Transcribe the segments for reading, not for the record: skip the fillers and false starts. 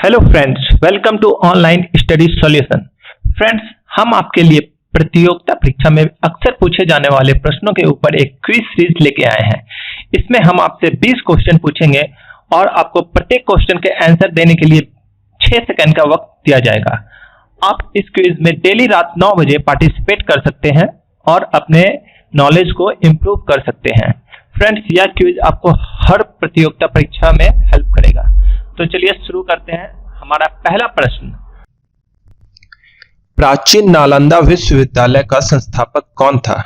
Hello friends, welcome to online study solution. Friends, हम आपके लिए प्रतियोगिता परीक्षा में अक्सर पूछे जाने वाले प्रश्नों के ऊपर एक क्विज सीरीज लेके आए हैं। इसमें हम आपसे 20 क्वेश्चन पूछेंगे और आपको प्रत्येक क्वेश्चन के आंसर देने के लिए 6 सेकंड का वक्त दिया जाएगा। आप इस क्विज में डेली रात 9 बजे पार्टिसिपेट कर सकते हैं और अपने नॉलेज को इम्प्रूव कर सकते हैं। फ्रेंड्स, यह क्विज आपको हर प्रतियोगिता परीक्षा में हेल्प करेगा। तो चलिए शुरू करते हैं। हमारा पहला प्रश्न, प्राचीन नालंदा विश्वविद्यालय का संस्थापक कौन था?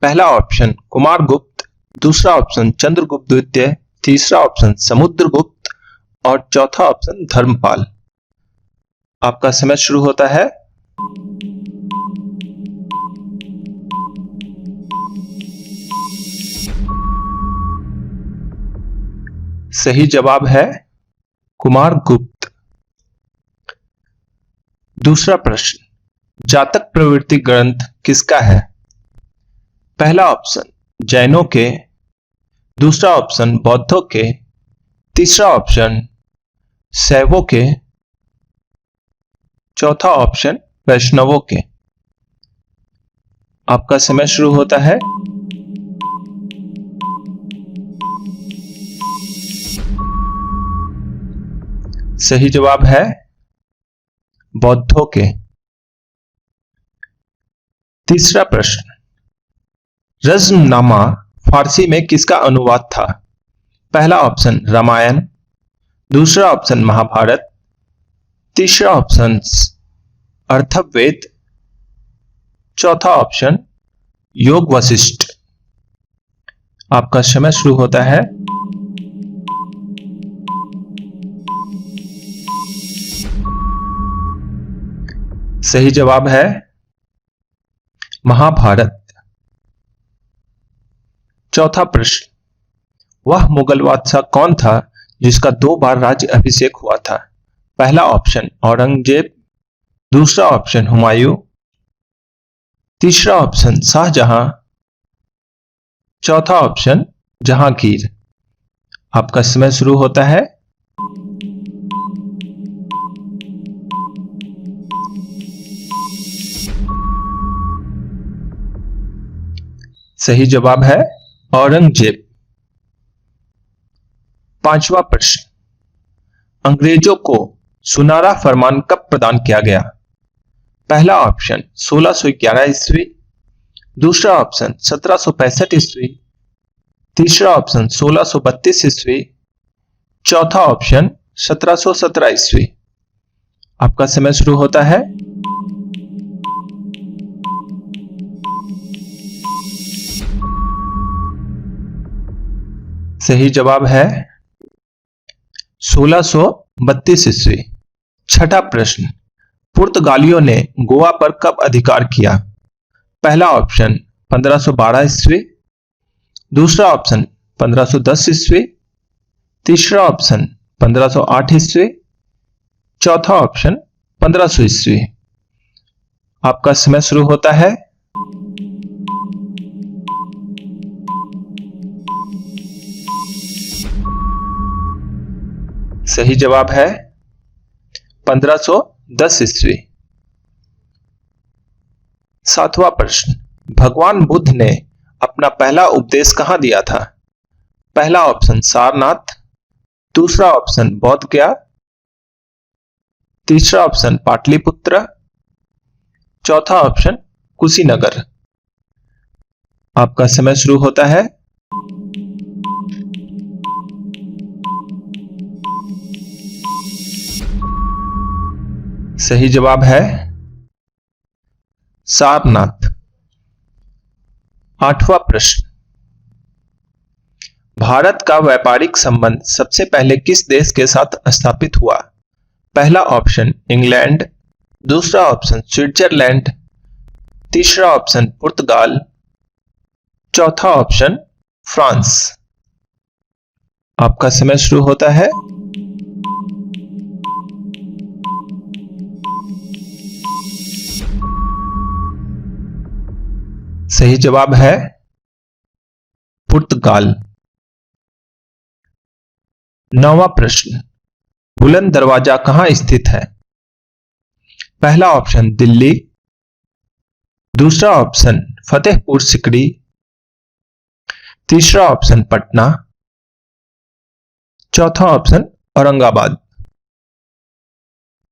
पहला ऑप्शन कुमारगुप्त, दूसरा ऑप्शन चंद्रगुप्त द्वितीय, तीसरा ऑप्शन समुद्रगुप्त और चौथा ऑप्शन धर्मपाल। आपका समय शुरू होता है। सही जवाब है कुमारगुप्त। दूसरा प्रश्न, जातक प्रवृत्ति ग्रंथ किसका है? पहला ऑप्शन जैनों के, दूसरा ऑप्शन बौद्धों के, तीसरा ऑप्शन शैवों के, चौथा ऑप्शन वैष्णवों के। आपका समय शुरू होता है। सही जवाब है बौद्धों के। तीसरा प्रश्न, रज़्मनामा फारसी में किसका अनुवाद था? पहला ऑप्शन रामायण, दूसरा ऑप्शन महाभारत, तीसरा ऑप्शन अथर्ववेद, चौथा ऑप्शन योग वशिष्ठ। आपका समय शुरू होता है। सही जवाब है महाभारत। चौथा प्रश्न, वह मुगल बादशाह कौन था जिसका 2 बार राज्य अभिषेक हुआ था? पहला ऑप्शन औरंगजेब, दूसरा ऑप्शन हुमायूं, तीसरा ऑप्शन शाहजहां, चौथा ऑप्शन जहांगीर। आपका समय शुरू होता है। सही जवाब है औरंगजेब। पांचवा प्रश्न, अंग्रेजों को सुनारा फरमान कब प्रदान किया गया? पहला ऑप्शन 1611 ईस्वी, दूसरा ऑप्शन 1765 ईस्वी, तीसरा ऑप्शन 1632 ईस्वी, चौथा ऑप्शन 1717 ईस्वी। आपका समय शुरू होता है। सही जवाब है 1632 ईस्वी। छठा प्रश्न, पुर्तगालियों ने गोवा पर कब अधिकार किया? पहला ऑप्शन 1512 ईस्वी, दूसरा ऑप्शन 1510 ईस्वी, तीसरा ऑप्शन 1508 ईस्वी, चौथा ऑप्शन 1500 ईस्वी। आपका समय शुरू होता है। सही जवाब है 1510 ईस्वी। सातवां प्रश्न, भगवान बुद्ध ने अपना पहला उपदेश कहां दिया था? पहला ऑप्शन सारनाथ, दूसरा ऑप्शन बोध गया, तीसरा ऑप्शन पाटलिपुत्र, चौथा ऑप्शन कुशीनगर। आपका समय शुरू होता है। सही जवाब है सारनाथ। आठवां प्रश्न, भारत का व्यापारिक संबंध सबसे पहले किस देश के साथ स्थापित हुआ? पहला ऑप्शन इंग्लैंड, दूसरा ऑप्शन स्विट्जरलैंड, तीसरा ऑप्शन पुर्तगाल, चौथा ऑप्शन फ्रांस। आपका समय शुरू होता है। सही जवाब है पुर्तगाल। 9वां प्रश्न, बुलंद दरवाजा कहां स्थित है? पहला ऑप्शन दिल्ली, दूसरा ऑप्शन फतेहपुर सिकरी, तीसरा ऑप्शन पटना, चौथा ऑप्शन औरंगाबाद।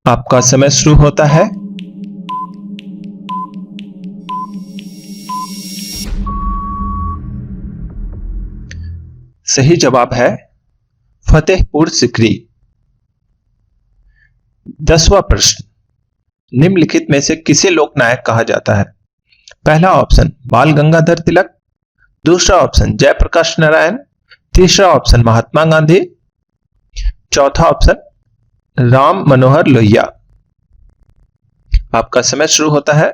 आपका समय शुरू होता है। सही जवाब है फतेहपुर सिकरी। 10वां प्रश्न, निम्नलिखित में से किसे लोकनायक कहा जाता है? पहला ऑप्शन बाल गंगाधर तिलक, दूसरा ऑप्शन जयप्रकाश नारायण, तीसरा ऑप्शन महात्मा गांधी, चौथा ऑप्शन राम मनोहर लोहिया। आपका समय शुरू होता है।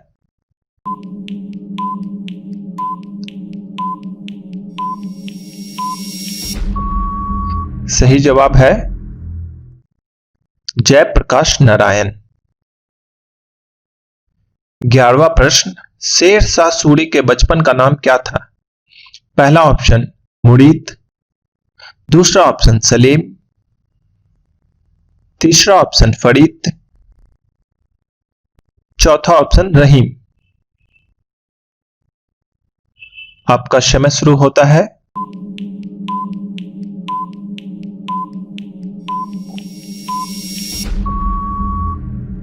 सही जवाब है जयप्रकाश नारायण। 11वां प्रश्न, शेर शाह सूरी के बचपन का नाम क्या था? पहला ऑप्शन मुरीद, दूसरा ऑप्शन सलीम, तीसरा ऑप्शन फरीद, चौथा ऑप्शन रहीम। आपका समय शुरू होता है।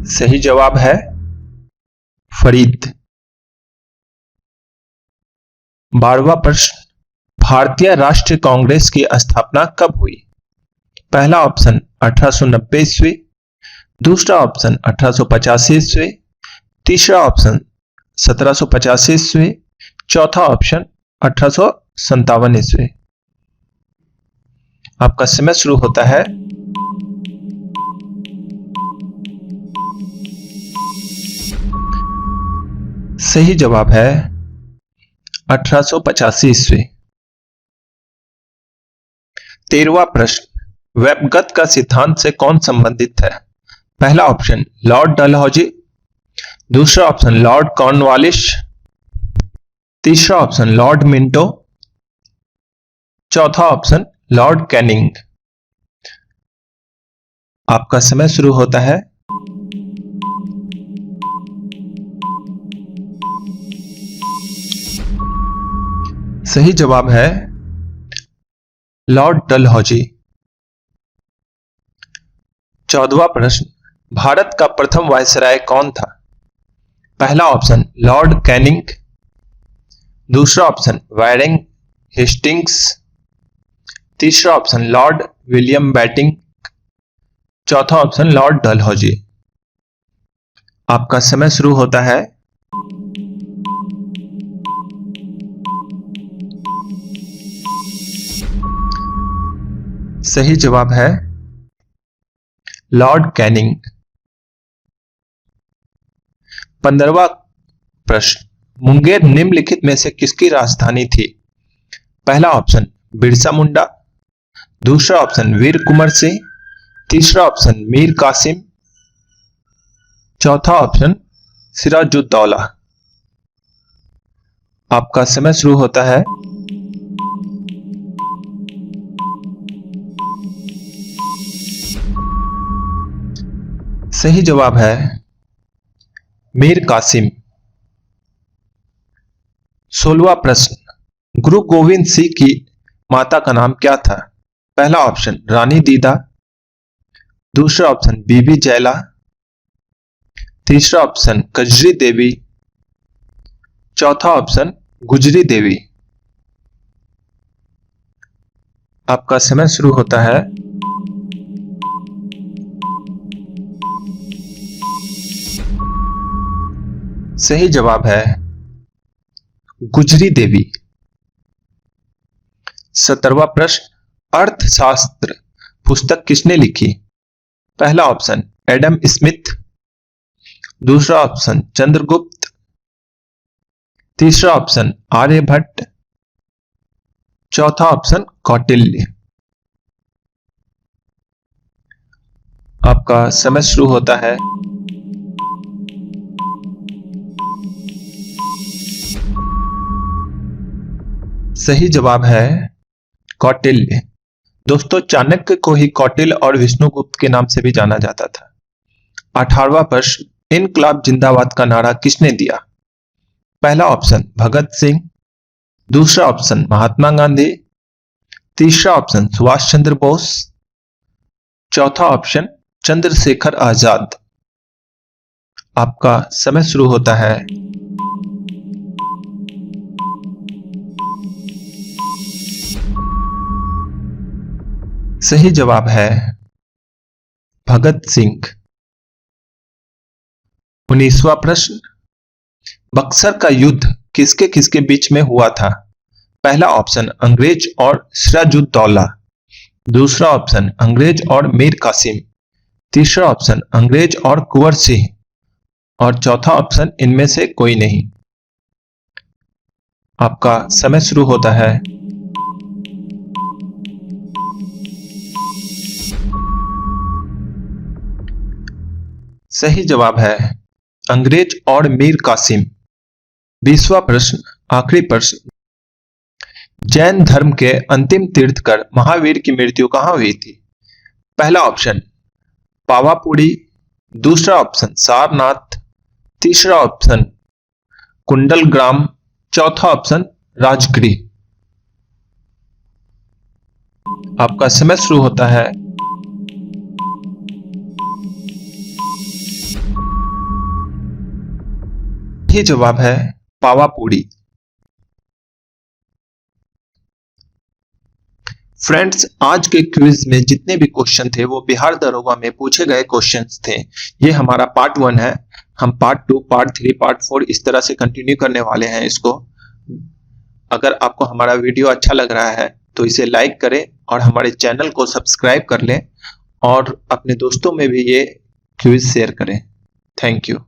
सही जवाब है फरीद। 12वां प्रश्न, भारतीय राष्ट्रीय कांग्रेस की स्थापना कब हुई? पहला ऑप्शन 1890 ईस्वी, दूसरा ऑप्शन 1885 ईस्वी, तीसरा ऑप्शन 1785 ईस्वी, चौथा ऑप्शन 1857 ईस्वी। आपका समय शुरू होता है। सही जवाब है 1885 ईस्वी। 13वां प्रश्न, वेबगत का सिद्धांत से कौन संबंधित है? पहला ऑप्शन लॉर्ड डलहौजी, दूसरा ऑप्शन लॉर्ड कॉर्नवालिस, तीसरा ऑप्शन लॉर्ड मिंटो, चौथा ऑप्शन लॉर्ड कैनिंग। आपका समय शुरू होता है। सही जवाब है लॉर्ड डलहौजी। 14वां प्रश्न, भारत का प्रथम वायसराय कौन था? पहला ऑप्शन लॉर्ड कैनिंग, दूसरा ऑप्शन वारेन हेस्टिंग्स, तीसरा ऑप्शन लॉर्ड विलियम बेंटिंक, चौथा ऑप्शन लॉर्ड डलहौजी। आपका समय शुरू होता है। सही जवाब है लॉर्ड कैनिंग। 15वां प्रश्न, मुंगेर निम्नलिखित में से किसकी राजधानी थी? पहला ऑप्शन बिरसा मुंडा, दूसरा ऑप्शन वीर कुंवर सिंह, तीसरा ऑप्शन मीर कासिम, चौथा ऑप्शन सिराजुद्दौला। आपका समय शुरू होता है। सही जवाब है मीर कासिम। 16वां प्रश्न, गुरु गोविंद सिंह की माता का नाम क्या था? पहला ऑप्शन रानी दीदा, दूसरा ऑप्शन बीबी जैला, तीसरा ऑप्शन कजरी देवी, चौथा ऑप्शन गुजरी देवी। आपका समय शुरू होता है। सही जवाब है गुजरी देवी। 17वां प्रश्न, अर्थशास्त्र पुस्तक किसने लिखी? पहला ऑप्शन एडम स्मिथ, दूसरा ऑप्शन चंद्रगुप्त, तीसरा ऑप्शन आर्यभट्ट, चौथा ऑप्शन कौटिल्य। आपका समय शुरू होता है। सही जवाब है कौटिल्य। दोस्तों, चाणक्य को ही कौटिल्य और विष्णुगुप्त के नाम से भी जाना जाता था। 18वां प्रश्न, इनकलाब जिंदाबाद का नारा किसने दिया? पहला ऑप्शन भगत सिंह, दूसरा ऑप्शन महात्मा गांधी, तीसरा ऑप्शन सुभाष चंद्र बोस, चौथा ऑप्शन चंद्रशेखर आजाद। आपका समय शुरू होता है। सही जवाब है भगत सिंह। 19वां प्रश्न, बक्सर का युद्ध किसके किसके बीच में हुआ था? पहला ऑप्शन अंग्रेज और सिराजुद्दौला, दूसरा ऑप्शन अंग्रेज और मीर कासिम, तीसरा ऑप्शन अंग्रेज और कुंवर सिंह और चौथा ऑप्शन इनमें से कोई नहीं। आपका समय शुरू होता है। सही जवाब है अंग्रेज और मीर कासिम। 20वां प्रश्न, आखिरी प्रश्न, जैन धर्म के अंतिम तीर्थकर महावीर की मृत्यु कहां हुई थी? पहला ऑप्शन पावापुरी, दूसरा ऑप्शन सारनाथ, तीसरा ऑप्शन कुंडलग्राम, चौथा ऑप्शन राजगृह। आपका समय शुरू होता है। यही जवाब है पावापुरी। फ्रेंड्स, आज के क्विज में जितने भी क्वेश्चन थे वो बिहार दरोगा में पूछे गए क्वेश्चंस थे। ये हमारा पार्ट 1 है। हम पार्ट 2, पार्ट 3, पार्ट 4 इस तरह से कंटिन्यू करने वाले हैं इसको। अगर आपको हमारा वीडियो अच्छा लग रहा है तो इसे लाइक करें और हमारे चैनल को सब्सक्राइब कर लें और अपने दोस्तों में भी ये क्विज शेयर करें। Thank you.